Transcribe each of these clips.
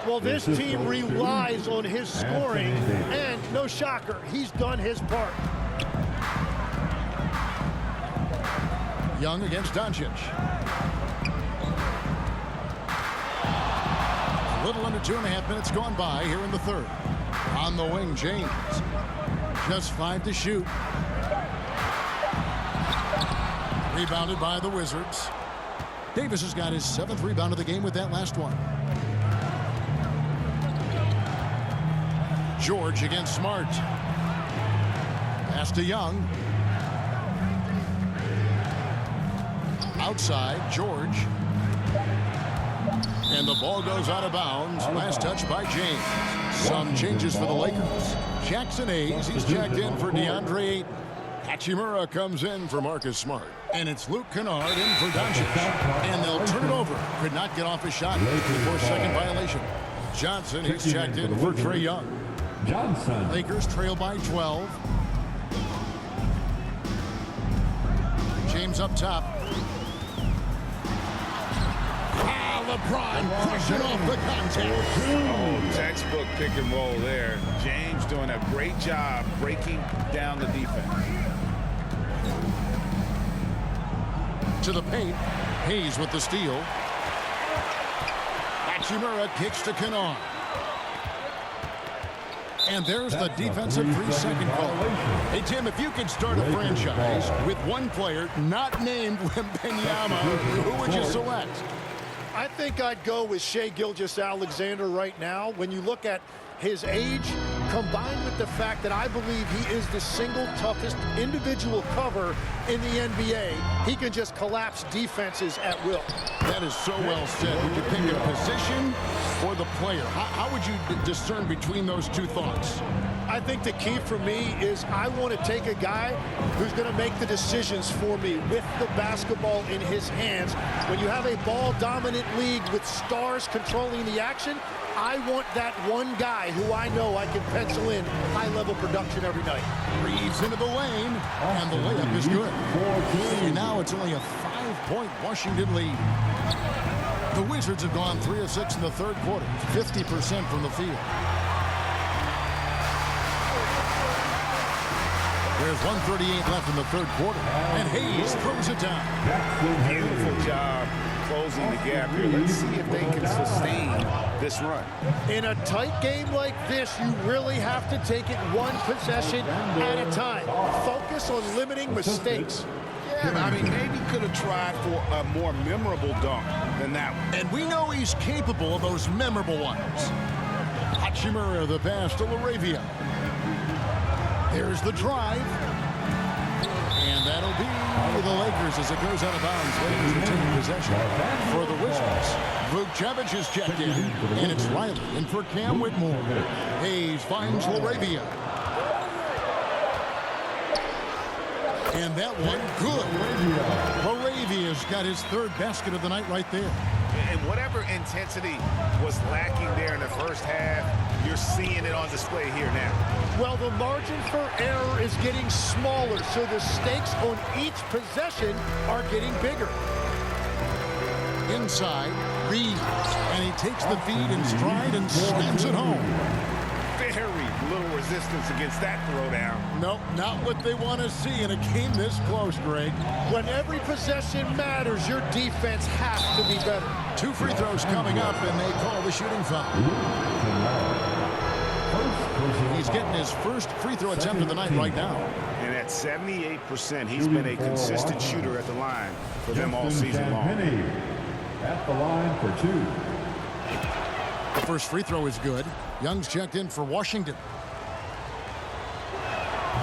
Well, this team relies on his scoring, and no shocker, he's done his part. Young against Doncic. A little under 2.5 minutes gone by here in the third. On the wing, James. Just 5 to shoot. Rebounded by the Wizards. Davis has got his 7th rebound of the game with that last one. George against Smart. Pass to Young. Outside, George. And the ball goes out of bounds. Last touch by James. Some changes for the Lakers. Jackson Hayes, he's checked in for DeAndre Ayton. Hachimura comes in for Marcus Smart. And it's Luke Kennard in for Doncic. And they'll turn it over. Could not get off his shot before second violation. Johnson, he's checked in for Trae Young. Johnson. Lakers trail by 12. James up top. LeBron pushing off the contact. Oh, textbook pick and roll there. James doing a great job breaking down the defense. To the paint. Hayes with the steal. Hachimura kicks to Kennard. And there's the defensive 3-second call. Hey, Tim, if you could start a franchise with one player not named Wembanyama, who would you select? I think I'd go with Shai Gilgeous-Alexander right now. When you look at his age, combined with the fact that I believe he is the single toughest individual cover in the NBA, he can just collapse defenses at will. That is so well said. Would you pick a position or the player? How would you discern between those two thoughts? I think the key for me is I want to take a guy who's going to make the decisions for me with the basketball in his hands. When you have a ball-dominant league with stars controlling the action, I want that one guy who I know I can pencil in high-level production every night. Reeves into the lane, and the layup is good. And now it's only a 5-point Washington lead. The Wizards have gone 3 of 6 in the third quarter, 50% from the field. There's 1:38 left in the third quarter, and Hayes throws it down. Beautiful job closing the gap here. Let's see if they can sustain this run. In a tight game like this, you really have to take it one possession at a time. Focus on limiting mistakes. Yeah, I mean, maybe could have tried for a more memorable dunk than that one. And we know he's capable of those memorable ones. Hachimura, the pass to LaRavia. There's the drive. And that'll be the Lakers as it goes out of bounds. Lakers retain possession for the Wizards. Vukcevic is checked in. And it's Riley in for Cam Whitmore. Hayes finds LaRavia. And that one, good. LaRavia's got his third basket of the night right there. And whatever intensity was lacking there in the first half, you're seeing it on display here now. Well, the margin for error is getting smaller, so the stakes on each possession are getting bigger. Inside, Reeves, and he takes the feed in stride and slams it home. Very little resistance against that throwdown. Nope, not what they want to see in a game this close, Greg. When every possession matters, your defense has to be better. 2 free throws coming up, and they call the shooting foul. He's getting his first free throw attempt of the night right now. And at 78%, he's been a consistent shooter at the line for them all season long. At the line for 2. The first free throw is good. Young's checked in for Washington.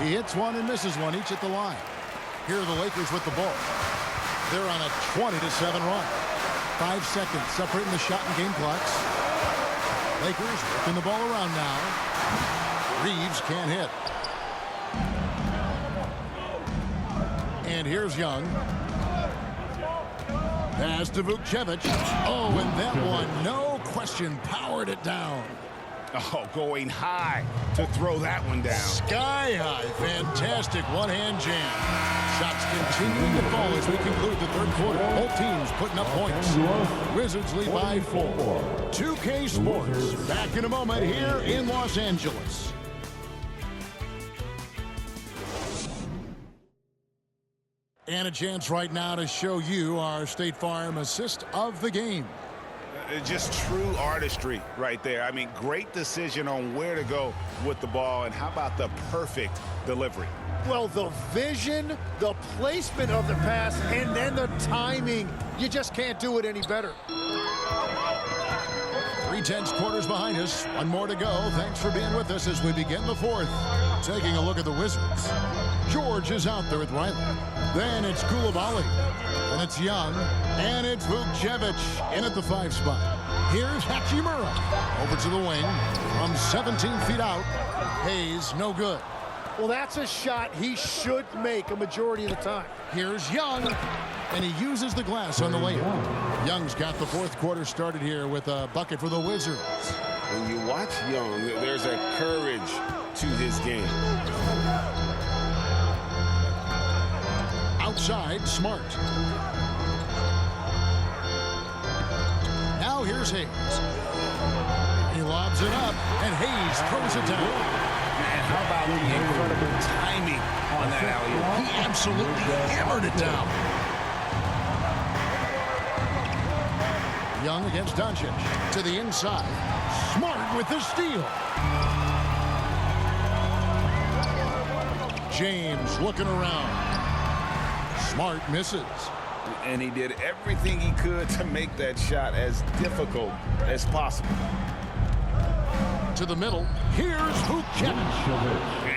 He hits one and misses one, each at the line. Here are the Lakers with the ball. They're on a 20-7 run. 5 seconds separating the shot and game clocks. Lakers working the ball around now. Reeves can't hit. And here's Young. Pass to Vukcevic. Oh, and that one, no question, powered it down. Oh, going high to throw that one down. Sky high. Fantastic one-hand jam. Shots continuing to fall as we conclude the third quarter. Both teams putting up points. Wizards lead by 4. 2K Sports back in a moment here in Los Angeles. And a chance right now to show you our State Farm assist of the game. Just true artistry right there. I mean, great decision on where to go with the ball, and how about the perfect delivery? Well, the vision, the placement of the pass, and then the timing. You just can't do it any better. 3/10 quarters behind us. One more to go. Thanks for being with us as we begin the fourth. Taking a look at the Wizards. George is out there with Riley. Then it's Koulibaly. And it's Young. And it's Vukcevic in at the 5 spot. Here's Hachimura. Over to the wing. From 17 feet out. Hayes, no good. Well, that's a shot he should make a majority of the time. Here's Young. And he uses the glass on the layup. Young's got the fourth quarter started here with a bucket for the Wizards. When you watch Young, there's a courage to his game. Outside, Smart. Now here's Hayes. He lobs it up, and Hayes throws it down. Man, how about the incredible timing on that alley-oop? He absolutely hammered it down. Young against Doncic. To the inside. Smart with the steal. James looking around. Smart misses. And he did everything he could to make that shot as difficult as possible. To the middle. Here's Vukcevic.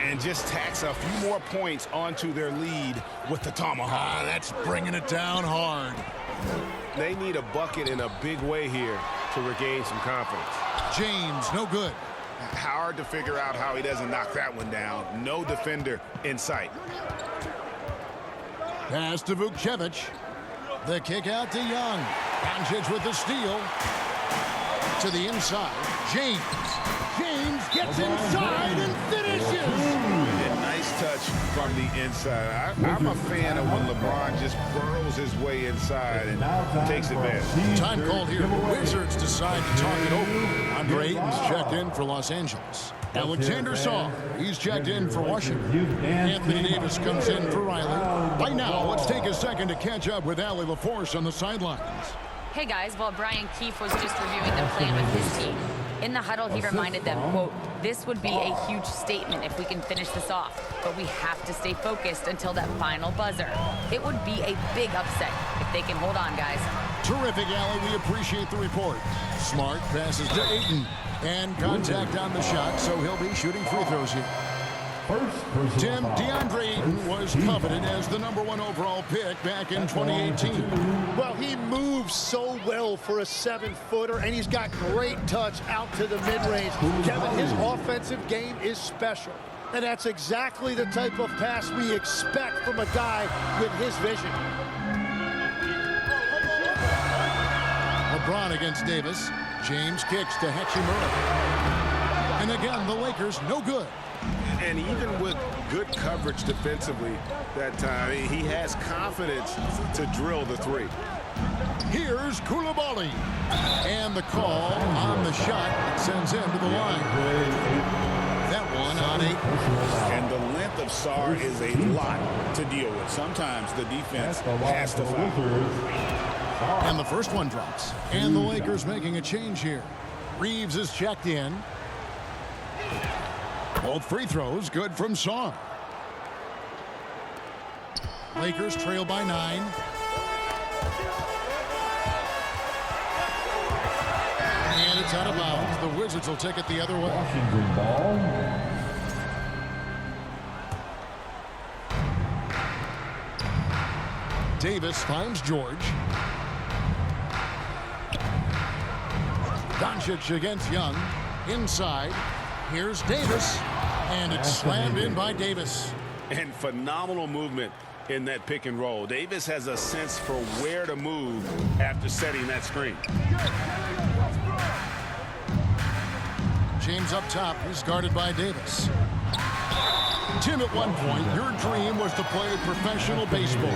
And just tacks a few more points onto their lead with the tomahawk. That's bringing it down hard. They need a bucket in a big way here to regain some confidence. James, no good. Hard to figure out how he doesn't knock that one down. No defender in sight. Pass to Vukcevic. The kick out to Young. Doncic with the steal. To the inside. James. James gets inside and finishes. Nice touch from the inside. I'm a fan of when LeBron just burrows his way inside and takes advantage. Time called here. The Wizards decide to talk it over. Andre Ayton's checked in for Los Angeles. Alexander Saw, he's checked in for Washington. Anthony Davis comes in for Riley. By now, let's take a second to catch up with Allie LaForce on the sidelines. Hey guys, while Brian Keefe was just reviewing the plan with his team, in the huddle he reminded them, quote, "This would be a huge statement if we can finish this off, but we have to stay focused until that final buzzer. It would be a big upset if they can hold on, guys." Terrific, Allie. We appreciate the report. Smart passes to Ayton. And contact on the shot, so he'll be shooting free throws here. Tim, DeAndre Ayton was coveted as the #1 overall pick back in 2018. Well, he moves so well for a 7-footer, and he's got great touch out to the mid-range. Kevin, his offensive game is special. And that's exactly the type of pass we expect from a guy with his vision. LeBron against Davis. James kicks to Hachimura. And again, the Lakers no good. And even with good coverage defensively that time, he has confidence to drill the three. Here's Koulibaly. And the call on the shot sends him to the line. That one on 8. And the length of Sarr is a lot to deal with. Sometimes the defense has to foul. And the first one drops. And the Lakers making a change here. Reeves is checked in. Both free throws good from Sarr. Lakers trail by 9. And it's out of bounds. The Wizards will take it the other way. Washington ball. Davis finds George. Doncic against Young. Inside. Here's Davis. And it's slammed in by Davis. And phenomenal movement in that pick and roll. Davis has a sense for where to move after setting that screen. James up top. He's guarded by Davis. Tim, at one point, your dream was to play professional baseball.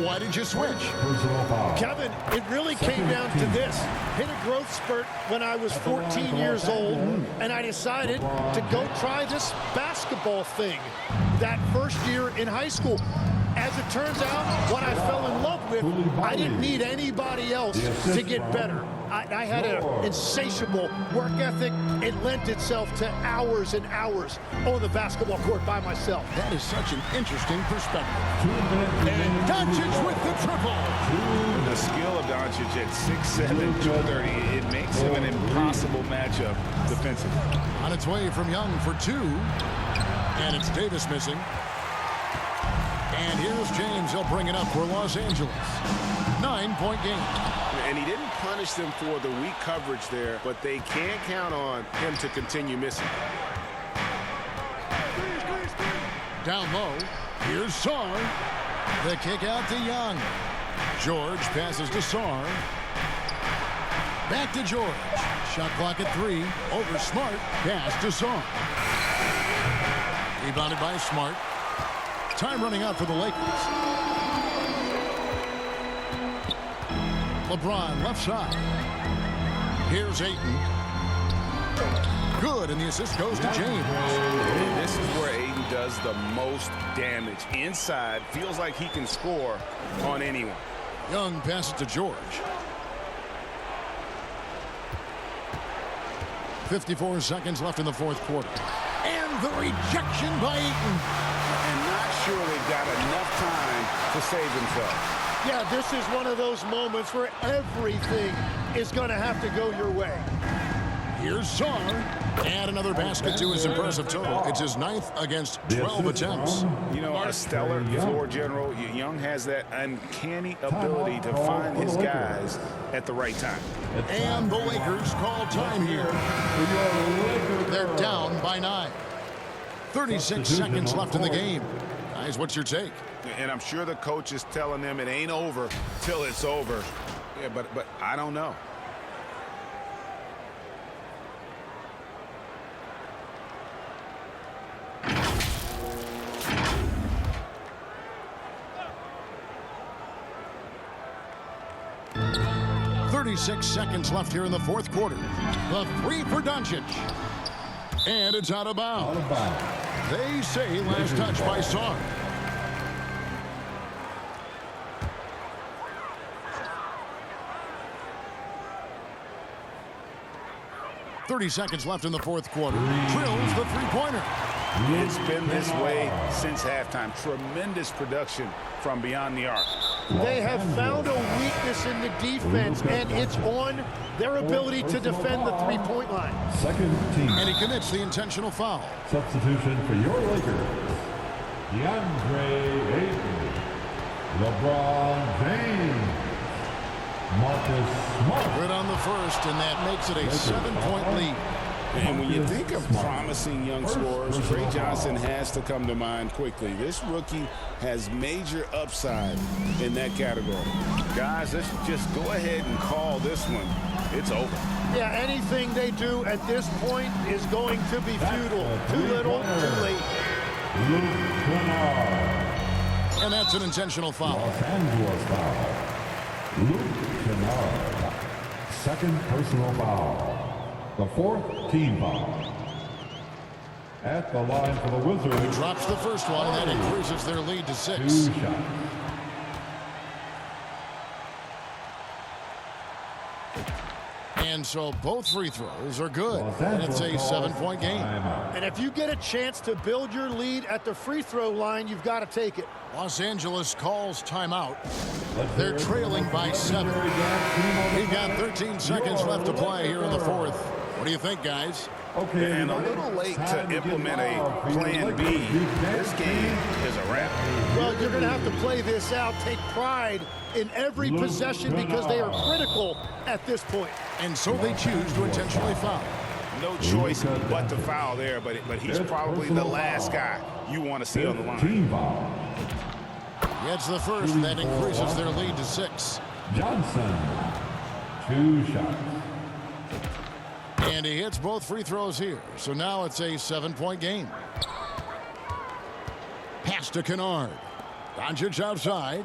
Why did you switch? Personal foul. Kevin, it really came down to this. Hit a growth spurt when I was 14 years old, and I decided to go try this basketball thing that first year in high school. As it turns out, what I fell in love with, I didn't need anybody else to get better. I had an insatiable work ethic. It lent itself to hours and hours on the basketball court by myself. That is such an interesting perspective. 2 minutes And Doncic with the triple. The skill of Doncic at 6'7", 230, it makes him an impossible matchup defensively. On its way from Young for 2. And it's Davis missing. And here's James. He'll bring it up for Los Angeles. 9-point game. And he didn't punish them for the weak coverage there, but they can't count on him to continue missing. Down low. Here's Sarr. The kick out to Young. George passes to Sarr. Back to George. Shot clock at 3. Over Smart. Pass to Sarr. Rebounded by Smart. Time running out for the Lakers. LeBron left side. Here's Ayton. Good, and the assist goes to James. And this is where Ayton does the most damage. Inside, feels like he can score on anyone. Young passes to George. 54 seconds left in the fourth quarter. And the rejection by Ayton. And not sure they've got enough time to save themselves. Yeah, this is one of those moments where everything is going to have to go your way. Here's Sarr. Add another basket to his impressive total. It's his 9th against 12 attempts. You know, a stellar floor general. Young has that uncanny ability to find his guys at the right time. And the Lakers call time here. They're down by 9. 36 seconds left in the game. Guys, what's your take? And I'm sure the coach is telling them it ain't over till it's over. Yeah, but I don't know. .36 seconds left here in the fourth quarter. The 3 for Doncic. And it's out of bounds. They say last touch by Sarr. 30 seconds left in the fourth quarter. Drills the three-pointer. It's been this way since halftime. Tremendous production from beyond the arc. They have found a weakness in the defense, and it's on their ability to defend the three-point line. Second team. And he commits the intentional foul. Substitution for your Lakers. DeAndre Ayton. LeBron James. Marcus Smart. Good on the first, and that makes it a 7-point lead. And when you think of promising young scorers, Trey Johnson has to come to mind quickly. This rookie has major upside in that category. Guys, let's just go ahead and call this one. It's over. Yeah, anything they do at this point is going to be futile. Too little, too late. Luke Kennard. And that's an intentional foul. Los Angeles foul. Luke Kennard. Second personal foul. The fourth team foul. At the line for the Wizards. Drops the first one, and that increases their lead to 6. 2 shots. And so both free throws are good. And it's a 7-point game. And if you get a chance to build your lead at the free throw line, you've got to take it. Los Angeles calls timeout. They're trailing by 7. We've got 13 seconds left to play here in the fourth. What do you think, guys? Okay, And a little late to implement a plan B. This game is a wrap. Well, you're going to have to play this out, take pride in every possession because they are critical at this point. And so they choose to intentionally foul. No choice but to foul there, but he's probably the last guy you want to see on the line. Team foul. Gets the first, and that increases their lead to 6. Johnson. 2 shots. And he hits both free throws here. So now it's a 7-point game. Pass to Kennard. Doncic outside.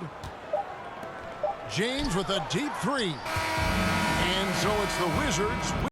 James with a deep three. And so it's the Wizards.